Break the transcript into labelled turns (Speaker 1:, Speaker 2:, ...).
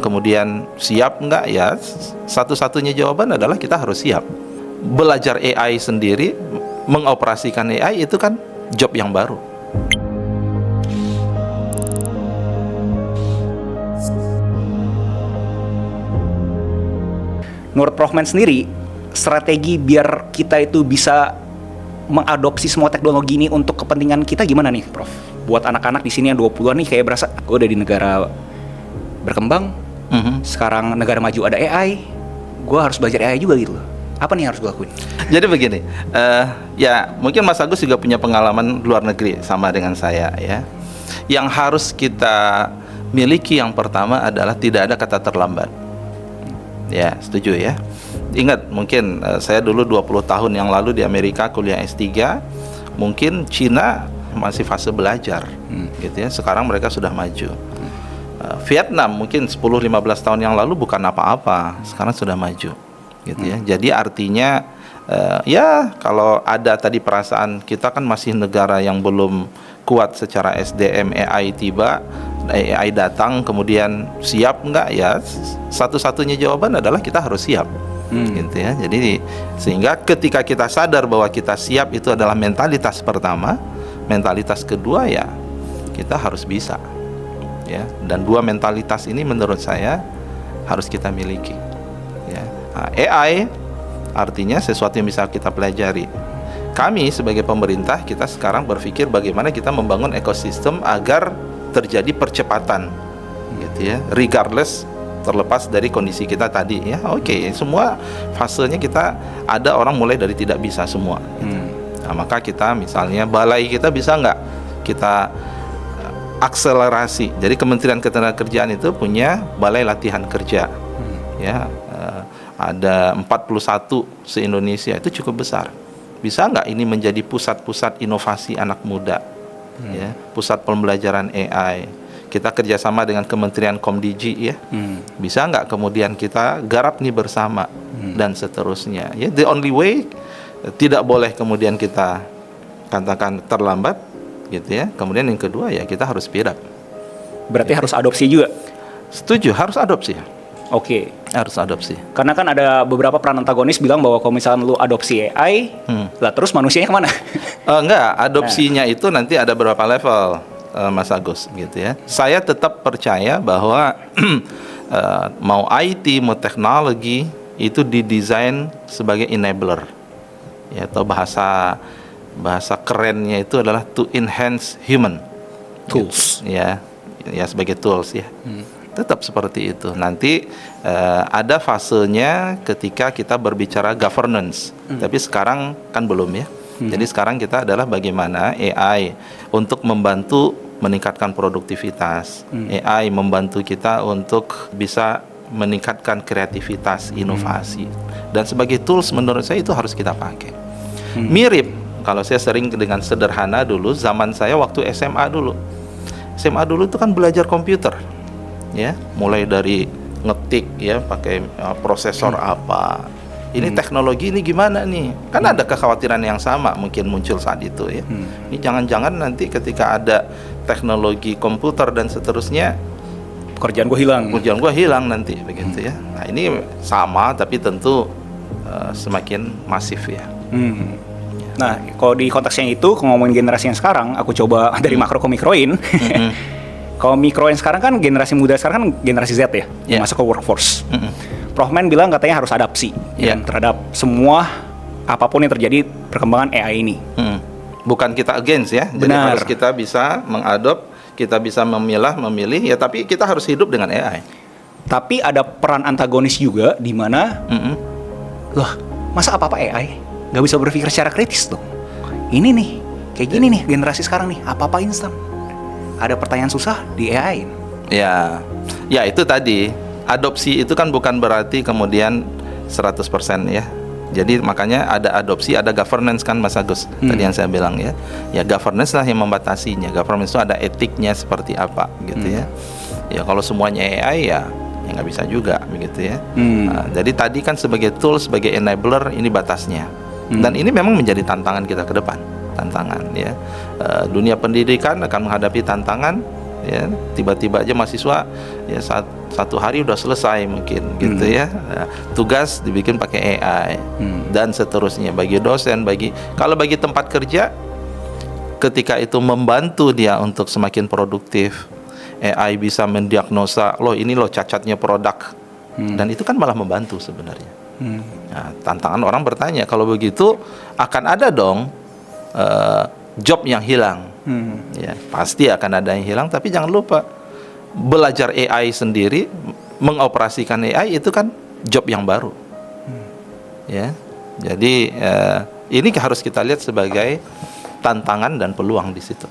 Speaker 1: Kemudian siap nggak ya? Satu-satunya jawaban adalah kita harus siap. Belajar AI sendiri, mengoperasikan AI itu kan job yang baru.
Speaker 2: Menurut Prof Man sendiri, strategi biar kita itu bisa mengadopsi semua teknologi ini untuk kepentingan kita gimana nih, Prof? Buat anak-anak di sini yang 20-an nih kayak berasa, gue udah di negara berkembang, sekarang negara maju ada AI, gue harus belajar AI juga gitu loh. Apa nih yang harus gue lakuin?
Speaker 1: Jadi begini, ya mungkin Mas Agus juga punya pengalaman luar negeri sama dengan saya ya. Yang harus kita miliki yang pertama adalah tidak ada kata terlambat. Ya, setuju ya. Ingat, mungkin saya dulu 20 tahun yang lalu di Amerika kuliah S3, mungkin Cina masih fase belajar, gitu ya. Sekarang mereka sudah maju. Vietnam mungkin 10-15 tahun yang lalu bukan apa-apa, sekarang sudah maju, gitu ya. Jadi artinya ya kalau ada tadi perasaan kita kan masih negara yang belum kuat secara SDM, AI tiba, AI datang, kemudian siap nggak ya? Satu-satunya jawaban adalah kita harus siap, gitu ya. Jadi sehingga ketika kita sadar bahwa kita siap itu adalah mentalitas pertama, mentalitas kedua ya kita harus bisa, ya. Dan dua mentalitas ini menurut saya harus kita miliki. Ya. Nah, AI artinya sesuatu yang bisa kita pelajari. Kami sebagai pemerintah kita sekarang berpikir bagaimana kita membangun ekosistem agar terjadi percepatan, gitu ya, regardless, terlepas dari kondisi kita tadi ya. Oke, semua fasenya kita ada orang mulai dari tidak bisa semua, gitu. Nah, maka kita misalnya balai kita bisa nggak kita akselerasi. Jadi Kementerian Ketenagakerjaan itu punya balai latihan kerja, ya, ada 41 se-Indonesia, itu cukup besar. Bisa nggak ini menjadi pusat-pusat inovasi anak muda, ya, pusat pembelajaran AI. Kita kerjasama dengan Kementerian Komdigi ya, bisa nggak kemudian kita garap nih bersama dan seterusnya. Ya, the only way, tidak boleh kemudian kita katakan terlambat, gitu ya. Kemudian yang kedua ya kita harus speed up.
Speaker 2: Berarti harus adopsi juga?
Speaker 1: Setuju, harus adopsi.
Speaker 2: Oke.
Speaker 1: Harus adopsi.
Speaker 2: Karena kan ada beberapa peran antagonis bilang bahwa kalau misalnya lu adopsi AI, lah terus manusianya kemana?
Speaker 1: Enggak, adopsinya itu nanti ada beberapa level, Mas Agus, gitu ya. Saya tetap percaya bahwa mau IT, mau teknologi itu didesain sebagai enabler, ya, atau bahasa kerennya itu adalah to enhance human
Speaker 2: Tools,
Speaker 1: gitu, ya sebagai tools ya. Tetap seperti itu. Nanti ada fasenya ketika kita berbicara governance, tapi sekarang kan belum ya. Jadi sekarang kita adalah bagaimana AI untuk membantu meningkatkan produktivitas, AI membantu kita untuk bisa meningkatkan kreativitas, inovasi, dan sebagai tools menurut saya itu harus kita pakai. Mirip, kalau saya sering dengan sederhana dulu, zaman saya waktu SMA dulu itu kan belajar komputer, ya, mulai dari ngetik ya pakai prosesor apa. Ini teknologi ini gimana nih? Kan ada kekhawatiran yang sama mungkin muncul saat itu ya. Ini jangan-jangan nanti ketika ada teknologi komputer dan seterusnya
Speaker 2: pekerjaan gue hilang
Speaker 1: nanti begitu ya. Nah, ini sama tapi tentu semakin masif ya.
Speaker 2: Nah, kalau di konteksnya itu, kalau ngomongin generasi yang sekarang, aku coba dari makro ke mikroin. Kalau mikroin sekarang kan generasi muda sekarang kan generasi Z ya, yang masuk ke workforce. Prof Man bilang katanya harus adapsi terhadap semua apapun yang terjadi perkembangan AI ini.
Speaker 1: Bukan kita against ya, jadi harus kita bisa mengadop, kita bisa memilih ya, tapi kita harus hidup dengan AI.
Speaker 2: Tapi ada peran antagonis juga di mana, loh, masa apa-apa AI? Nggak bisa berpikir secara kritis dong. Ini nih, kayak gini nih generasi sekarang nih, apa-apa instan. Ada pertanyaan susah di AI.
Speaker 1: Ya itu tadi, adopsi itu kan bukan berarti kemudian 100% ya. Jadi makanya ada adopsi, ada governance kan Mas Agus, tadi yang saya bilang ya. Ya governance lah yang membatasinya. Governance itu ada etiknya seperti apa gitu ya. Ya kalau semuanya AI ya nggak bisa juga begitu ya. Nah, jadi tadi kan sebagai tool, sebagai enabler, ini batasnya. Dan ini memang menjadi tantangan kita ke depan, tantangan ya. Dunia pendidikan akan menghadapi tantangan ya tiba-tiba aja mahasiswa ya satu hari udah selesai mungkin gitu ya. Nah, tugas dibikin pakai AI dan seterusnya. Bagi dosen, kalau bagi tempat kerja, ketika itu membantu dia untuk semakin produktif, AI bisa mendiagnosa, loh ini loh cacatnya produk, dan itu kan malah membantu sebenarnya. Nah, tantangan orang bertanya, kalau begitu akan ada dong job yang hilang. Ya, pasti akan ada yang hilang, tapi jangan lupa belajar AI sendiri, mengoperasikan AI itu kan job yang baru. Ya, jadi ini harus kita lihat sebagai tantangan dan peluang di situ.